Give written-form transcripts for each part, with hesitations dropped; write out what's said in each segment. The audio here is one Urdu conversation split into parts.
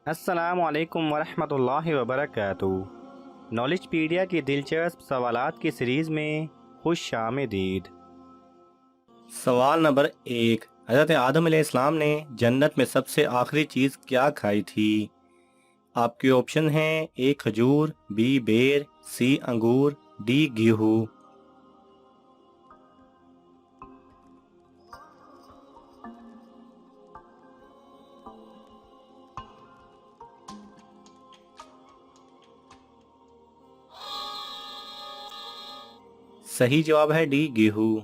السلام علیکم ورحمۃ اللہ وبرکاتہ۔ نالج پیڈیا کی دلچسپ سوالات کی سیریز میں خوش آمدید۔ سوال نمبر 1، حضرت آدم علیہ السلام نے جنت میں سب سے آخری چیز کیا کھائی تھی؟ آپ کے آپشن ہیں: اے کھجور، بی بیر، سی انگور، ڈی گیہوں۔ صحیح جواب ہے ڈی گیہوں۔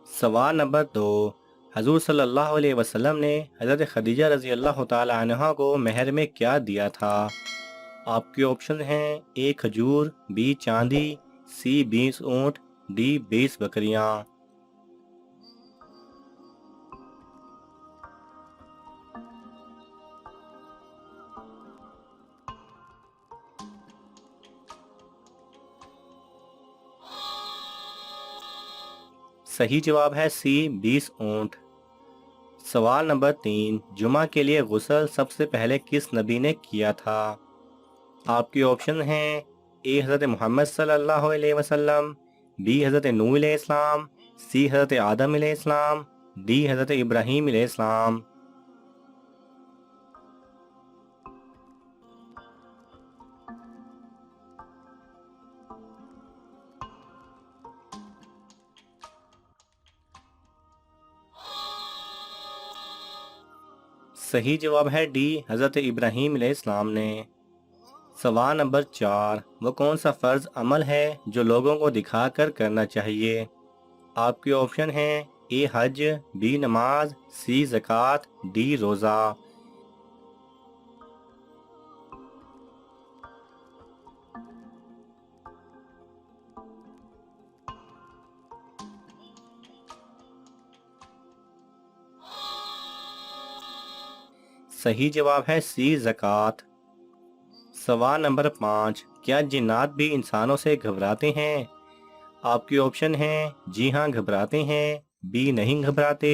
سوال نمبر 2، حضور صلی اللہ علیہ وسلم نے حضرت خدیجہ رضی اللہ تعالی عنہا کو مہر میں کیا دیا تھا؟ آپ کے آپشن ہیں: اے کھجور، بی چاندی، سی 20 اونٹ، ڈی 20 بکریاں۔ صحیح جواب ہے سی 20 اونٹ۔ سوال نمبر 3، جمعہ کے لیے غسل سب سے پہلے کس نبی نے کیا تھا؟ آپ کے آپشن ہیں: اے حضرت محمد صلی اللہ علیہ وسلم، بی حضرت نوح علیہ السلام، سی حضرت آدم علیہ السلام، ڈی حضرت ابراہیم علیہ السلام۔ صحیح جواب ہے ڈی حضرت ابراہیم علیہ السلام نے۔ سوال نمبر 4، وہ کون سا فرض عمل ہے جو لوگوں کو دکھا کر کرنا چاہیے؟ آپ کے آپشن ہیں: اے حج، بی نماز، سی زکوٰۃ، ڈی روزہ۔ صحیح جواب ہے سی زکوٰۃ۔ سوال نمبر 5، کیا جنات بھی انسانوں سے گھبراتے ہیں؟ آپ کے آپشن ہیں: جی ہاں گھبراتے ہیں، بی نہیں گھبراتے،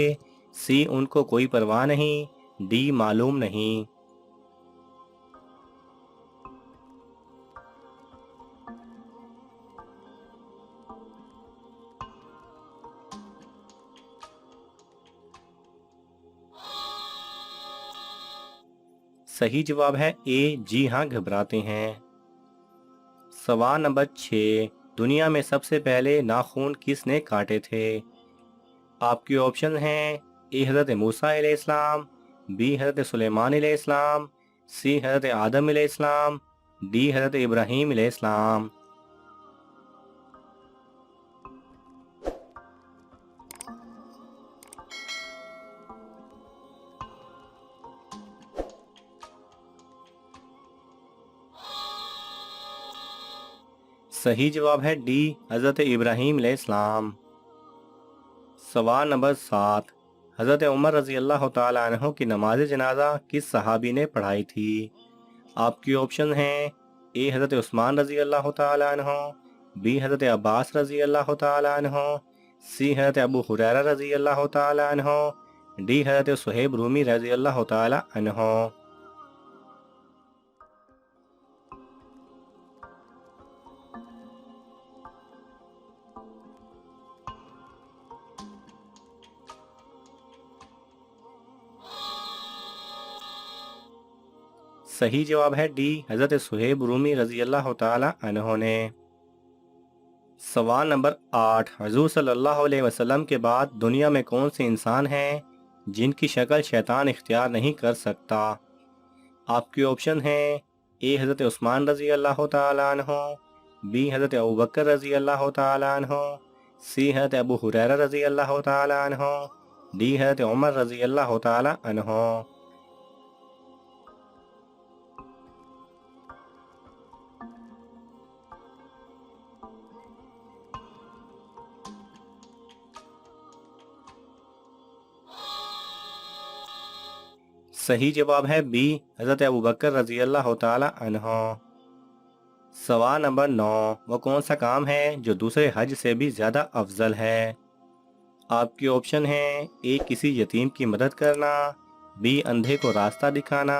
سی ان کو کوئی پرواہ نہیں، ڈی معلوم نہیں۔ صحیح جواب ہے اے جی ہاں گھبراتے ہیں۔ سوال نمبر 6، دنیا میں سب سے پہلے ناخن کس نے کاٹے تھے؟ آپ کے آپشن ہیں: اے حضرت موسیٰ علیہ السلام، بی حضرت سلیمان علیہ السلام، سی حضرت آدم علیہ السلام، ڈی حضرت ابراہیم علیہ السلام۔ صحیح جواب ہے ڈی حضرت ابراہیم علیہ السلام۔ سوال نمبر 7، حضرت عمر رضی اللہ تعالی عنہ کی نماز جنازہ کس صحابی نے پڑھائی تھی؟ آپ کی آپشن ہیں: اے حضرت عثمان رضی اللہ تعالی عنہ، بی حضرت عباس رضی اللہ تعالی عنہ، سی حضرت ابو ہریرہ رضی اللہ تعالی عنہ، ڈی حضرت صہیب رومی رضی اللہ تعالی عنہ۔ صحیح جواب ہے ڈی حضرت صہیب رومی رضی اللہ تعالی عنہ نے۔ سوال نمبر 8، حضور صلی اللہ علیہ وسلم کے بعد دنیا میں کون سے انسان ہیں جن کی شکل شیطان اختیار نہیں کر سکتا؟ آپ کے آپشن ہیں: اے حضرت عثمان رضی اللہ تعالی عنہ، بی حضرت ابوبکر رضی اللہ تعالی عنہ، سی حضرت ابو ہریرہ رضی اللہ تعالی عنہ، ڈی حضرت عمر رضی اللہ تعالی عنہ۔ صحیح جواب ہے بی حضرت ابوبکر رضی اللہ تعالی عنہ۔ سوال نمبر 9، وہ کون سا کام ہے جو دوسرے حج سے بھی زیادہ افضل ہے؟ آپ کے آپشن ہیں: اے کسی یتیم کی مدد کرنا، بی اندھے کو راستہ دکھانا،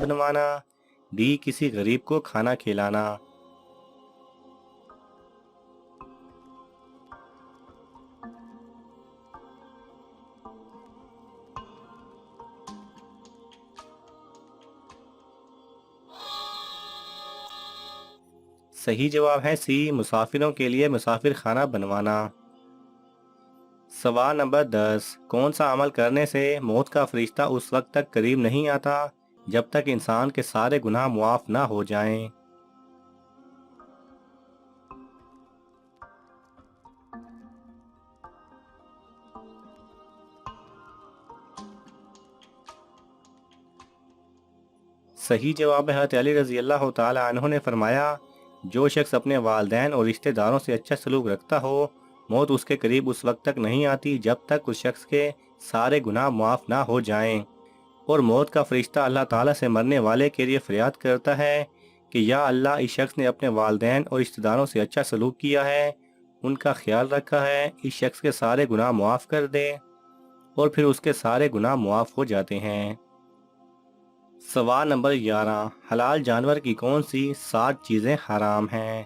بنوانا، ڈی کسی غریب کو کھانا کھلانا۔ صحیح جواب ہے سی مسافروں کے لیے مسافر خانہ بنوانا۔ سوال نمبر 10، کون سا عمل کرنے سے موت کا فرشتہ اس وقت تک قریب نہیں آتا جب تک انسان کے سارے گناہ معاف نہ ہو جائیں؟ صحیح جواب ہے حضرت علی رضی اللہ تعالی عنہ نے فرمایا، جو شخص اپنے والدین اور رشتہ داروں سے اچھا سلوک رکھتا ہو، موت اس کے قریب اس وقت تک نہیں آتی جب تک اس شخص کے سارے گناہ معاف نہ ہو جائیں۔ اور موت کا فرشتہ اللہ تعالیٰ سے مرنے والے کے لیے فریاد کرتا ہے کہ یا اللہ، اس شخص نے اپنے والدین اور رشتہ داروں سے اچھا سلوک کیا ہے، ان کا خیال رکھا ہے، اس شخص کے سارے گناہ معاف کر دے، اور پھر اس کے سارے گناہ معاف ہو جاتے ہیں۔ سوال نمبر 11، حلال جانور کی کون سی 60 چیزیں حرام ہیں؟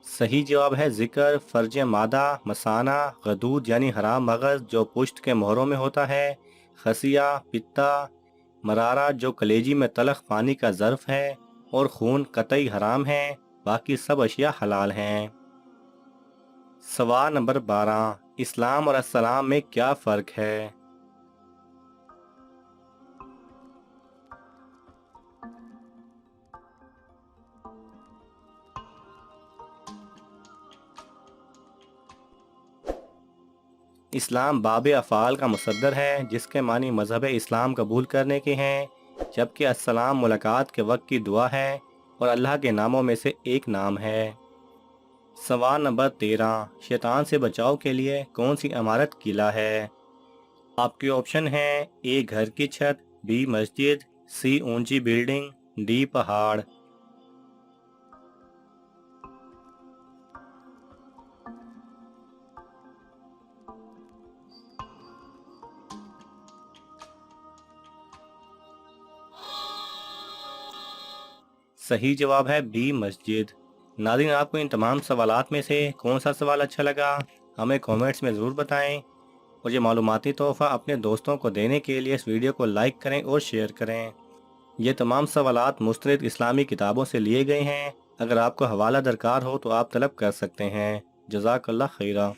صحیح جواب ہے ذکر، فرج مادہ، مثانہ، غدود یعنی حرام مغز جو پشت کے مہروں میں ہوتا ہے، خسیہ، پتا، مرارہ جو کلیجی میں تلخ پانی کا ظرف ہے، اور خون قطعی حرام ہے، باقی سب اشیاء حلال ہیں۔ سوال نمبر 12، اسلام اور السلام میں کیا فرق ہے؟ اسلام باب افعال کا مصدر ہے جس کے معنی مذہب اسلام قبول کرنے کے ہیں، جبکہ السلام ملاقات کے وقت کی دعا ہے اور اللہ کے ناموں میں سے ایک نام ہے۔ سوال نمبر 13، شیطان سے بچاؤ کے لیے کون سی عمارت قلعہ ہے؟ آپ کے آپشن ہیں، اے گھر کی چھت، بی مسجد، سی اونچی بلڈنگ، ڈی پہاڑ۔ صحیح جواب ہے بی مسجد۔ ناظرین، آپ کو ان تمام سوالات میں سے کون سا سوال اچھا لگا ہمیں کومنٹس میں ضرور بتائیں، اور یہ معلوماتی تحفہ اپنے دوستوں کو دینے کے لیے اس ویڈیو کو لائک کریں اور شیئر کریں۔ یہ تمام سوالات مستند اسلامی کتابوں سے لیے گئے ہیں، اگر آپ کو حوالہ درکار ہو تو آپ طلب کر سکتے ہیں۔ جزاک اللہ خیرہ۔